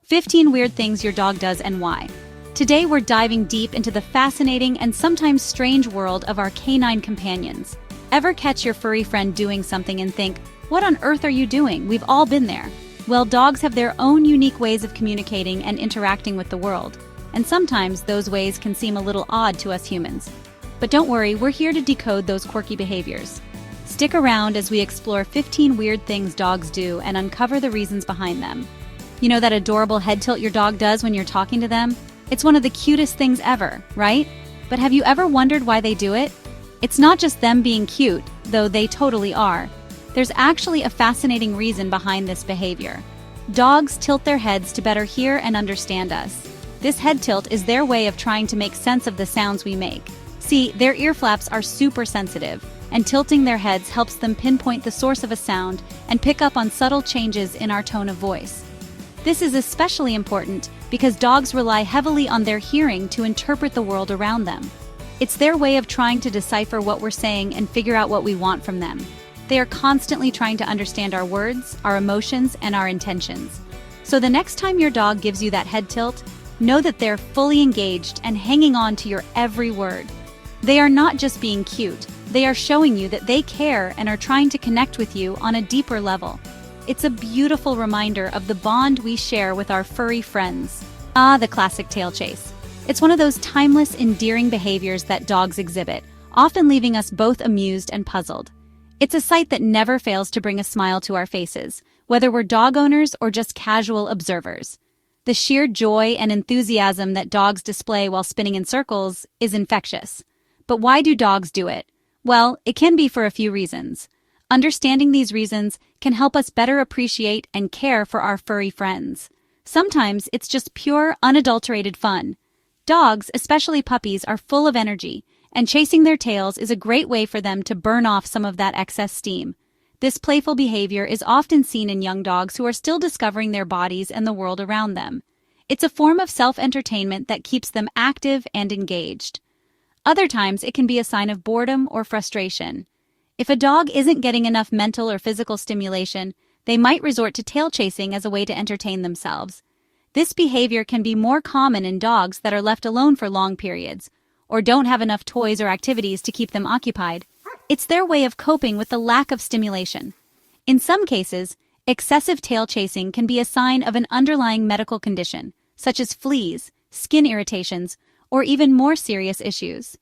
15 weird things your dog does and why. Today we're diving deep into the fascinating and sometimes strange world of our canine companions. Ever catch your furry friend doing something and think, "What on earth are you doing? We've all been there." Well, dogs have their own unique ways of communicating and interacting with the world, and sometimes those ways can seem a little odd to us humans. But don't worry, we're here to decode those quirky behaviors. Stick around as we explore 15 weird things dogs do and uncover the reasons behind them. You know that adorable head tilt your dog does when you're talking to them? It's one of the cutest things ever, right? But have you ever wondered why they do it? It's not just them being cute, though they totally are. There's actually a fascinating reason behind this behavior. Dogs tilt their heads to better hear and understand us. This head tilt is their way of trying to make sense of the sounds we make. See, their ear flaps are super sensitive, and tilting their heads helps them pinpoint the source of a sound and pick up on subtle changes in our tone of voice. This is especially important because dogs rely heavily on their hearing to interpret the world around them. It's their way of trying to decipher what we're saying and figure out what we want from them. They are constantly trying to understand our words, our emotions, and our intentions. So the next time your dog gives you that head tilt, know that they're fully engaged and hanging on to your every word. They are not just being cute, they are showing you that they care and are trying to connect with you on a deeper level. It's a beautiful reminder of the bond we share with our furry friends. The classic tail chase. It's one of those timeless, endearing behaviors that dogs exhibit, often leaving us both amused and puzzled. It's a sight that never fails to bring a smile to our faces, whether we're dog owners or just casual observers. The sheer joy and enthusiasm that dogs display while spinning in circles is infectious. But why do dogs do it? Well, it can be for a few reasons. Understanding these reasons can help us better appreciate and care for our furry friends. Sometimes it's just pure, unadulterated fun. Dogs, especially puppies, are full of energy, and chasing their tails is a great way for them to burn off some of that excess steam. This playful behavior is often seen in young dogs who are still discovering their bodies and the world around them. It's a form of self-entertainment that keeps them active and engaged. Other times, it can be a sign of boredom or frustration. If a dog isn't getting enough mental or physical stimulation, they might resort to tail chasing as a way to entertain themselves. This behavior can be more common in dogs that are left alone for long periods, or don't have enough toys or activities to keep them occupied. It's their way of coping with the lack of stimulation. In some cases, excessive tail chasing can be a sign of an underlying medical condition, such as fleas, skin irritations, or even more serious issues.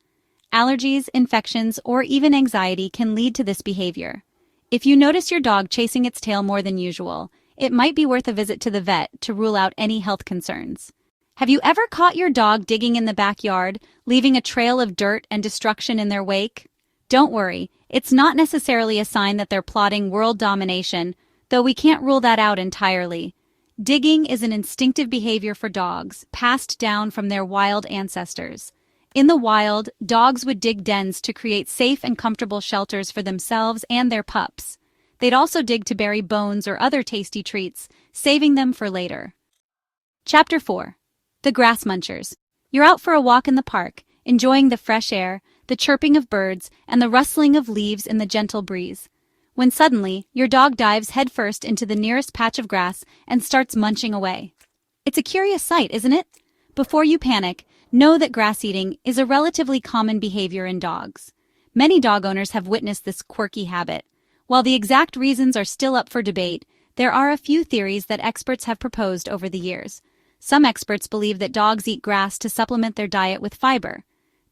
Allergies, infections, or even anxiety can lead to this behavior. If you notice your dog chasing its tail more than usual, it might be worth a visit to the vet to rule out any health concerns. Have you ever caught your dog digging in the backyard, leaving a trail of dirt and destruction in their wake? Don't worry, it's not necessarily a sign that they're plotting world domination, though we can't rule that out entirely. Digging is an instinctive behavior for dogs, passed down from their wild ancestors. In the wild, dogs would dig dens to create safe and comfortable shelters for themselves and their pups. They'd also dig to bury bones or other tasty treats, saving them for later. Chapter 4. The Grass Munchers. You're out for a walk in the park, enjoying the fresh air, the chirping of birds, and the rustling of leaves in the gentle breeze. When suddenly, your dog dives headfirst into the nearest patch of grass and starts munching away. It's a curious sight, isn't it? Before you panic, know that grass eating is a relatively common behavior in dogs. Many dog owners have witnessed this quirky habit. While the exact reasons are still up for debate, there are a few theories that experts have proposed over the years. Some experts believe that dogs eat grass to supplement their diet with fiber.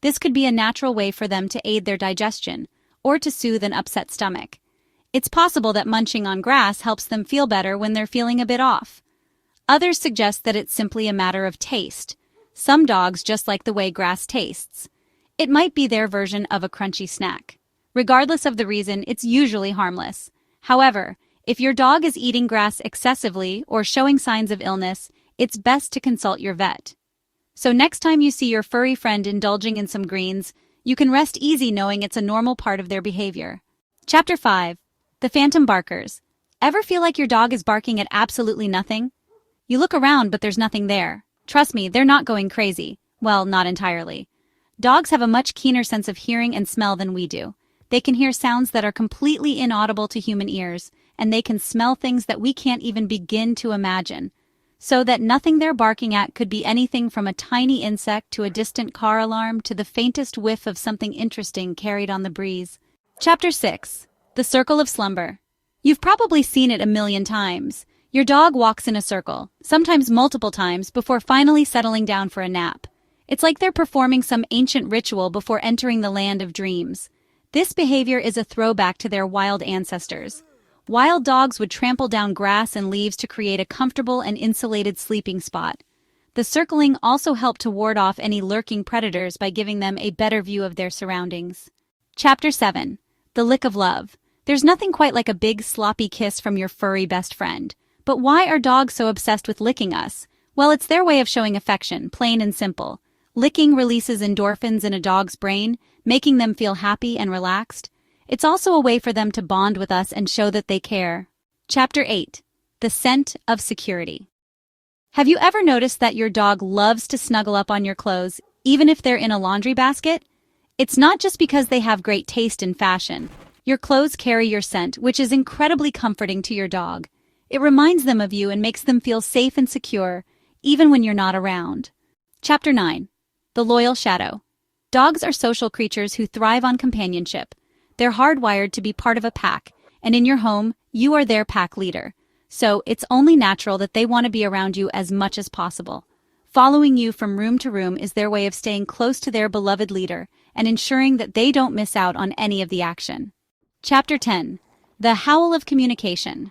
This could be a natural way for them to aid their digestion, or to soothe an upset stomach. It's possible that munching on grass helps them feel better when they're feeling a bit off. Others suggest that it's simply a matter of taste. Some dogs just like the way grass tastes. It might be their version of a crunchy snack. Regardless of the reason, it's usually harmless. However, if your dog is eating grass excessively or showing signs of illness, it's best to consult your vet. So next time you see your furry friend indulging in some greens, you can rest easy knowing it's a normal part of their behavior. Chapter 5. The Phantom Barkers. Ever feel like your dog is barking at absolutely nothing? You look around, but there's nothing there. Trust me, they're not going crazy. Well, not entirely. Dogs have a much keener sense of hearing and smell than we do. They can hear sounds that are completely inaudible to human ears, and they can smell things that we can't even begin to imagine. so that nothing they're barking at could be anything from a tiny insect to a distant car alarm to the faintest whiff of something interesting carried on the breeze. Chapter 6. The Circle of Slumber. You've probably seen it a million times. Your dog walks in a circle, sometimes multiple times, before finally settling down for a nap. It's like they're performing some ancient ritual before entering the land of dreams. This behavior is a throwback to their wild ancestors. Wild dogs would trample down grass and leaves to create a comfortable and insulated sleeping spot. The circling also helped to ward off any lurking predators by giving them a better view of their surroundings. Chapter 7. The Lick of Love. There's nothing quite like a big, sloppy kiss from your furry best friend. But why are dogs so obsessed with licking us? Well, it's their way of showing affection, plain and simple. Licking releases endorphins in a dog's brain, making them feel happy and relaxed. It's also a way for them to bond with us and show that they care. Chapter 8. The Scent of Security. Have you ever noticed that your dog loves to snuggle up on your clothes, even if they're in a laundry basket? It's not just because they have great taste in fashion. Your clothes carry your scent, which is incredibly comforting to your dog. It reminds them of you and makes them feel safe and secure, even when you're not around. Chapter 9. The Loyal Shadow. Dogs are social creatures who thrive on companionship. They're hardwired to be part of a pack, and in your home, you are their pack leader. So it's only natural that they want to be around you as much as possible. Following you from room to room is their way of staying close to their beloved leader and ensuring that they don't miss out on any of the action. Chapter 10. The Howl of Communication.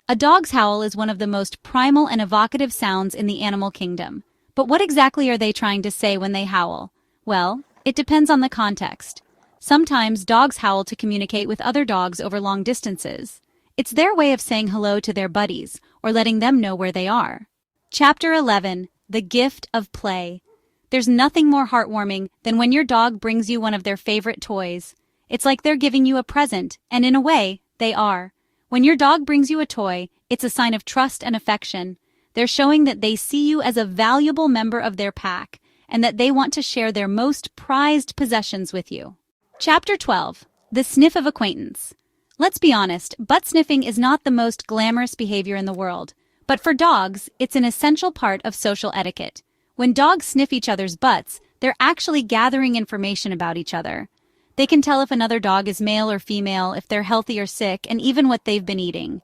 A dog's howl is one of the most primal and evocative sounds in the animal kingdom. But what exactly are they trying to say when they howl? Well, it depends on the context. Sometimes dogs howl to communicate with other dogs over long distances. It's their way of saying hello to their buddies or letting them know where they are. Chapter 11. The Gift of Play. There's nothing more heartwarming than when your dog brings you one of their favorite toys. It's like they're giving you a present, and in a way, they are. When your dog brings you a toy, it's a sign of trust and affection. They're showing that they see you as a valuable member of their pack, and that they want to share their most prized possessions with you. Chapter 12. The Sniff of Acquaintance. Let's be honest, butt sniffing is not the most glamorous behavior in the world. But for dogs, it's an essential part of social etiquette. When dogs sniff each other's butts, they're actually gathering information about each other. They can tell if another dog is male or female, if they're healthy or sick, and even what they've been eating.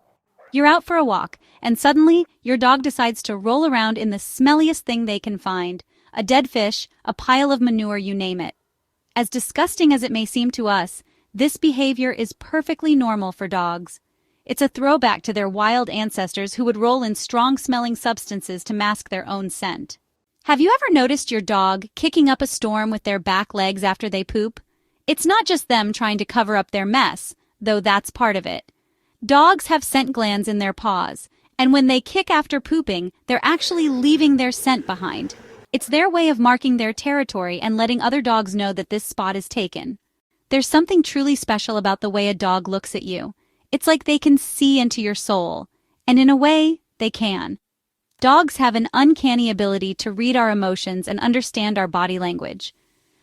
You're out for a walk, and suddenly, your dog decides to roll around in the smelliest thing they can find. A dead fish, a pile of manure, you name it. As disgusting as it may seem to us, this behavior is perfectly normal for dogs. It's a throwback to their wild ancestors who would roll in strong-smelling substances to mask their own scent. Have you ever noticed your dog kicking up a storm with their back legs after they poop? It's not just them trying to cover up their mess, though that's part of it. Dogs have scent glands in their paws, and when they kick after pooping, they're actually leaving their scent behind. It's their way of marking their territory and letting other dogs know that this spot is taken. There's something truly special about the way a dog looks at you. It's like they can see into your soul, and in a way, they can. Dogs have an uncanny ability to read our emotions and understand our body language.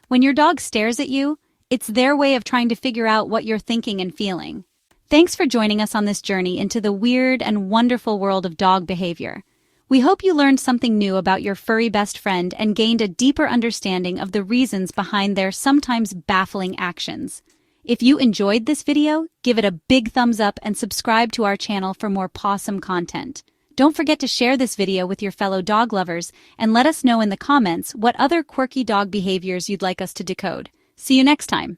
When your dog stares at you, it's their way of trying to figure out what you're thinking and feeling. Thanks for joining us on this journey into the weird and wonderful world of dog behavior. We hope you learned something new about your furry best friend and gained a deeper understanding of the reasons behind their sometimes baffling actions. If you enjoyed this video, give it a big thumbs up and subscribe to our channel for more pawsome content. Don't forget to share this video with your fellow dog lovers and let us know in the comments what other quirky dog behaviors you'd like us to decode. See you next time.